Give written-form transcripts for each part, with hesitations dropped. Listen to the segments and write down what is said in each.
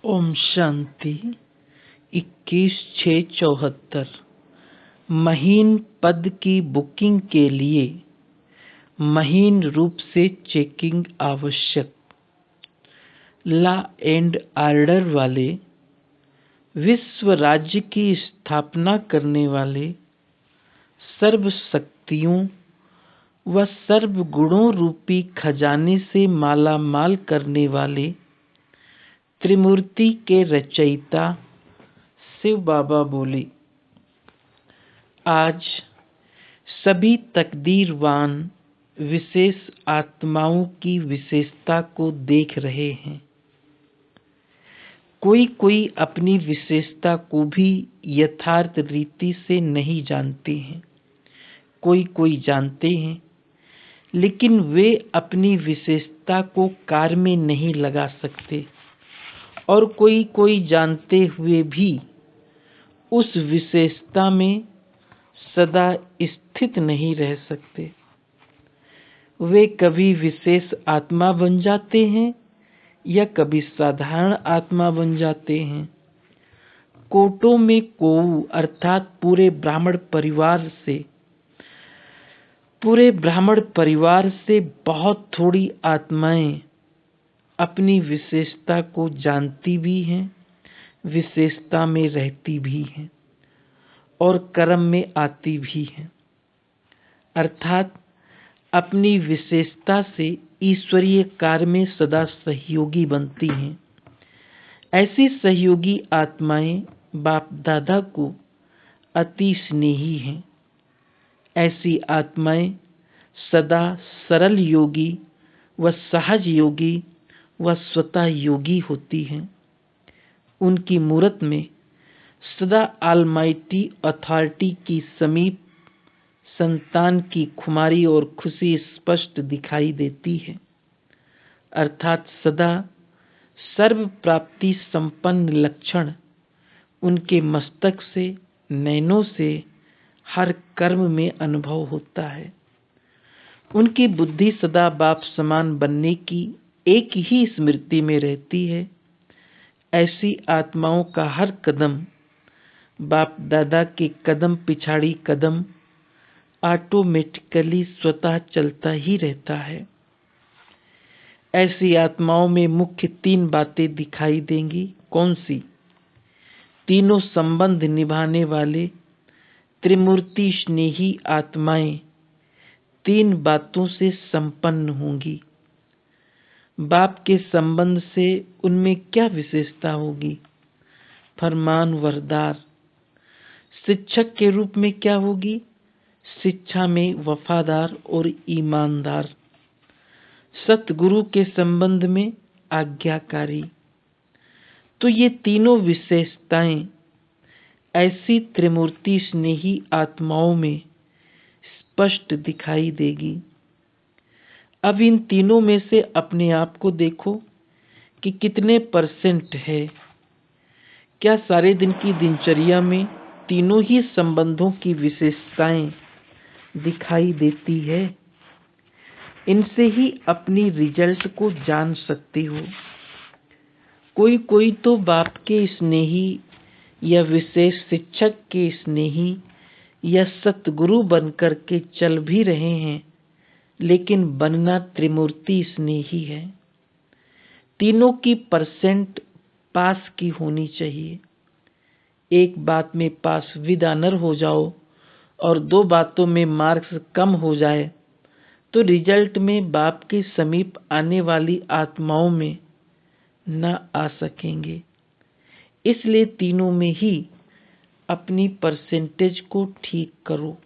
ओम शांति। 21/6/74। महीन पद की बुकिंग के लिए महीन रूप से चेकिंग आवश्यक। लॉ एंड ऑर्डर वाले, विश्व राज्य की स्थापना करने वाले, सर्व शक्तियों व सर्व गुणों रूपी खजाने से माला माल करने वाले त्रिमूर्ति के रचयिता शिव बाबा बोले, आज सभी तकदीरवान विशेष आत्माओं की विशेषता को देख रहे हैं। कोई कोई अपनी विशेषता को भी यथार्थ रीति से नहीं जानते हैं, कोई कोई जानते हैं, लेकिन वे अपनी विशेषता को कार्य में नहीं लगा सकते, और कोई कोई जानते हुए भी उस विशेषता में सदा स्थित नहीं रह सकते। वे कभी विशेष आत्मा बन जाते हैं या कभी साधारण आत्मा बन जाते हैं। कोटों में कोऊ अर्थात पूरे ब्राह्मण परिवार से बहुत थोड़ी आत्माएं अपनी विशेषता को जानती भी हैं, विशेषता में रहती भी हैं और कर्म में आती भी हैं, अर्थात अपनी विशेषता से ईश्वरीय कार्य में सदा सहयोगी बनती हैं। ऐसी सहयोगी आत्माएं बाप दादा को अति स्नेही हैं। ऐसी आत्माएं सदा सरल योगी व सहज योगी व स्वतः योगी होती हैं। उनकी मूरत में सदा ऑलमाइटी अथॉरिटी की समीप संतान की खुमारी और खुशी स्पष्ट दिखाई देती है, अर्थात सदा सर्व प्राप्ति संपन्न लक्षण उनके मस्तक से, नैनों से हर कर्म में अनुभव होता है। उनकी बुद्धि सदा बाप समान बनने की एक ही स्मृति में रहती है। ऐसी आत्माओं का हर कदम बाप दादा के कदम पिछाड़ी कदम ऑटोमेटिकली स्वतः चलता ही रहता है। ऐसी आत्माओं में मुख्य 3 बातें दिखाई देंगी। कौन सी? तीनों संबंध निभाने वाले त्रिमूर्ति स्नेही आत्माएं 3 बातों से संपन्न होंगी। बाप के संबंध से उनमें क्या विशेषता होगी? फरमान वरदार। शिक्षक के रूप में क्या होगी? शिक्षा में वफादार और ईमानदार। सतगुरु के संबंध में आज्ञाकारी। तो ये तीनों विशेषताएं ऐसी त्रिमूर्ति स्नेही आत्माओं में स्पष्ट दिखाई देगी। अब इन तीनों में से अपने आप को देखो कि कितने % है। क्या सारे दिन की दिनचर्या में तीनों ही संबंधों की विशेषताएं दिखाई देती है? इनसे ही अपनी रिजल्ट को जान सकते हो। कोई कोई तो बाप के स्नेही या विशेष शिक्षक के स्नेही या सतगुरु बनकर के चल भी रहे हैं, लेकिन बनना त्रिमूर्ति स्नेही है। तीनों की % पास की होनी चाहिए। एक बात में पास विद ऑनर हो जाओ और 2 बातों में मार्क्स कम हो जाए तो रिजल्ट में बाप के समीप आने वाली आत्माओं में न आ सकेंगे। इसलिए तीनों में ही अपनी % को ठीक करो।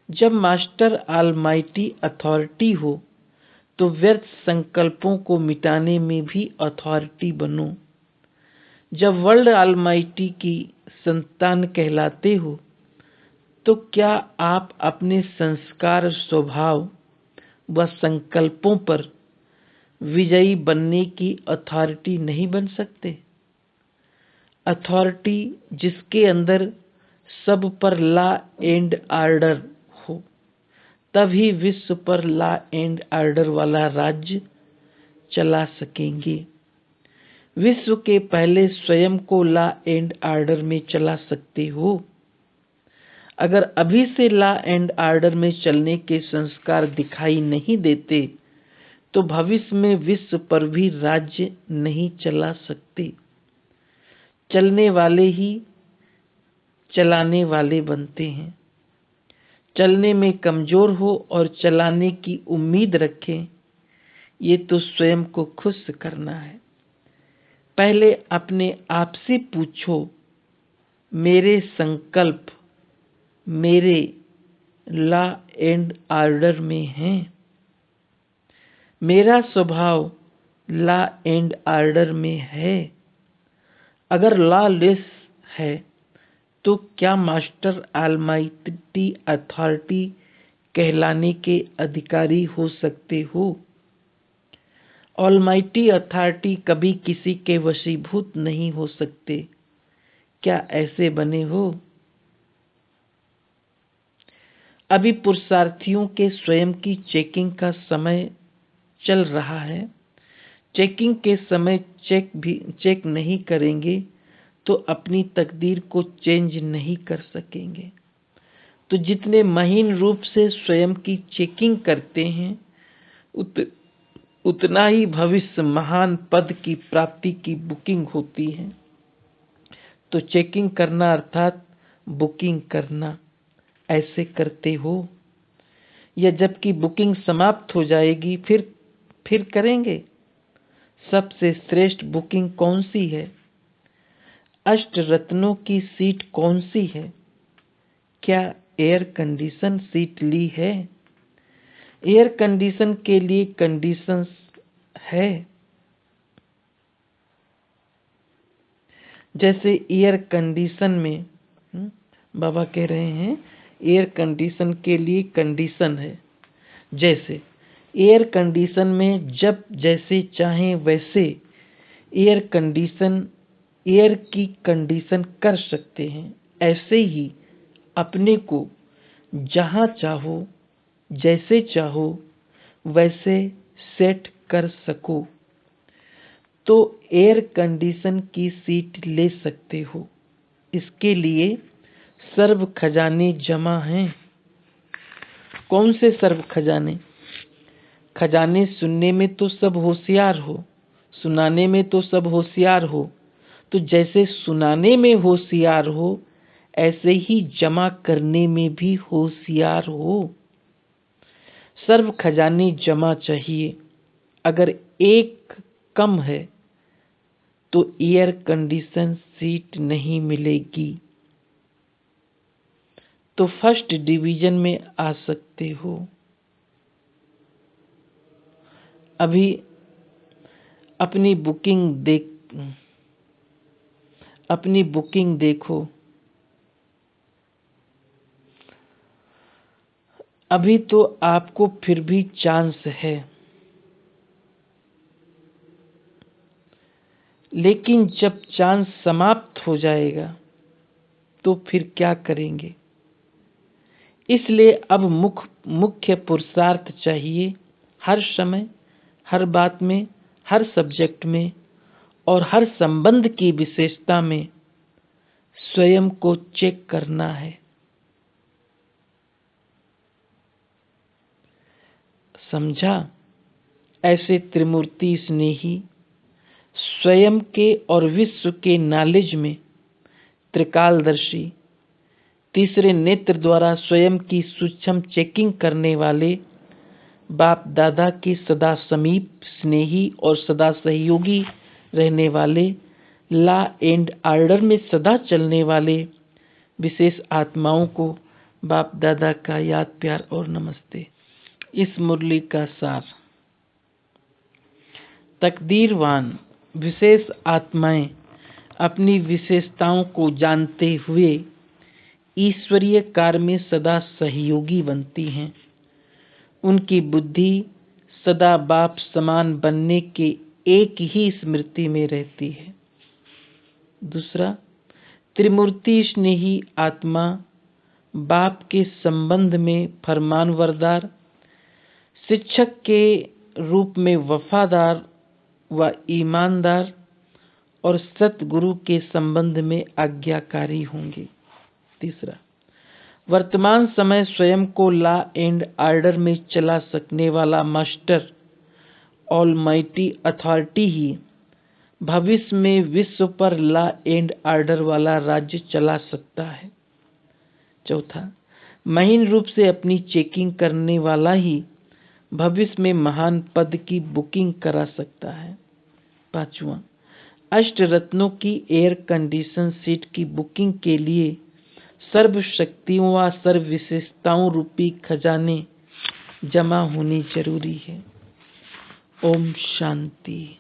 जब मास्टर ऑलमाइटी अथॉरिटी हो तो व्यर्थ संकल्पों को मिटाने में भी अथॉरिटी बनो। जब वर्ल्ड ऑलमाइटी की संतान कहलाते हो तो क्या आप अपने संस्कार, स्वभाव व संकल्पों पर विजयी बनने की अथॉरिटी नहीं बन सकते? अथॉरिटी जिसके अंदर सब पर लॉ एंड ऑर्डर हो, तभी विश्व पर लॉ एंड ऑर्डर वाला राज्य चला सकेंगे। विश्व के पहले स्वयं को लॉ एंड ऑर्डर में चला सकते हो। अगर अभी से लॉ एंड ऑर्डर में चलने के संस्कार दिखाई नहीं देते तो भविष्य में विश्व पर भी राज्य नहीं चला सकते। चलने वाले ही चलाने वाले बनते हैं। चलने में कमजोर हो और चलाने की उम्मीद रखें, ये तो स्वयं को खुश करना है। पहले अपने आप से पूछो, मेरे संकल्प मेरे लॉ एंड ऑर्डर में हैं? मेरा स्वभाव लॉ एंड ऑर्डर में है? अगर लॉलेस है तो क्या मास्टर ऑलमाइटी अथॉरिटी कहलाने के अधिकारी हो सकते हो? ऑलमाइटी अथॉरिटी कभी किसी के वशीभूत नहीं हो सकते। क्या ऐसे बने हो? अभी पुरुषार्थियों के स्वयं की चेकिंग का समय चल रहा है। चेकिंग के समय चेक नहीं करेंगे तो अपनी तकदीर को चेंज नहीं कर सकेंगे। तो जितने महीन रूप से स्वयं की चेकिंग करते हैं उतना ही भविष्य महान पद की प्राप्ति की बुकिंग होती है। तो चेकिंग करना अर्थात बुकिंग करना, ऐसे करते हो या जबकि बुकिंग समाप्त हो जाएगी फिर करेंगे? सबसे श्रेष्ठ बुकिंग कौन सी है? अष्ट रत्नों की सीट कौन सी है? क्या एयर कंडीशन सीट ली है? एयर कंडीशन के लिए कंडीशंस है। जैसे एयर कंडीशन में बाबा कह रहे हैं एयर कंडीशन के लिए कंडीशन है। जैसे एयर कंडीशन में जब जैसे चाहें वैसे एयर की कंडीशन कर सकते हैं। ऐसे ही अपने को जहाँ चाहो जैसे चाहो वैसे सेट कर सको तो एयर कंडीशन की सीट ले सकते हो। इसके लिए सर्व खजाने जमा हैं। कौन से सर्व खजाने? खजाने सुनने में तो सब होशियार हो, सुनाने में तो सब होशियार हो। तो जैसे सुनाने में होशियार हो ऐसे ही जमा करने में भी होशियार हो। सर्व खजाने जमा चाहिए। अगर एक कम है तो एयर कंडीशन सीट नहीं मिलेगी। तो फर्स्ट डिवीजन में आ सकते हो। अभी अपनी बुकिंग देखो। अभी तो आपको फिर भी चांस है, लेकिन जब चांस समाप्त हो जाएगा तो फिर क्या करेंगे? इसलिए अब मुख्य पुरुषार्थ चाहिए। हर समय, हर बात में, हर सब्जेक्ट में और हर संबंध की विशेषता में स्वयं को चेक करना है। समझा? ऐसे त्रिमूर्ति स्नेही स्वयं के और विश्व के नॉलेज में त्रिकालदर्शी, तीसरे नेत्र द्वारा स्वयं की सूक्ष्म चेकिंग करने वाले, बाप दादा के सदा समीप स्नेही और सदा सहयोगी रहने वाले, लॉ एंड ऑर्डर में सदा चलने वाले विशेष आत्माओं को बाप दादा का याद प्यार और नमस्ते। इस मुरली का सार। तकदीरवान विशेष आत्माएं अपनी विशेषताओं को जानते हुए ईश्वरीय कार्य में सदा सहयोगी बनती हैं। उनकी बुद्धि सदा बाप समान बनने के एक ही स्मृति में रहती है। दूसरा, त्रिमूर्ति स्नेही आत्मा बाप के संबंध में फरमानबरदार, शिक्षक के रूप में वफादार व ईमानदार और सतगुरु के संबंध में आज्ञाकारी होंगे। तीसरा, वर्तमान समय स्वयं को लॉ एंड ऑर्डर में चला सकने वाला मास्टर ऑलमाइटी अथॉरिटी ही भविष्य में विश्व पर लॉ एंड ऑर्डर वाला राज्य चला सकता है। चौथा, महीन रूप से अपनी चेकिंग करने वाला ही भविष्य में महान पद की बुकिंग करा सकता है। पांचवा, अष्ट रत्नों की एयर कंडीशन सीट की बुकिंग के लिए सर्वशक्तियों व सर्व विशेषताओं रूपी खजाने जमा होनी जरूरी है। ओम शांति।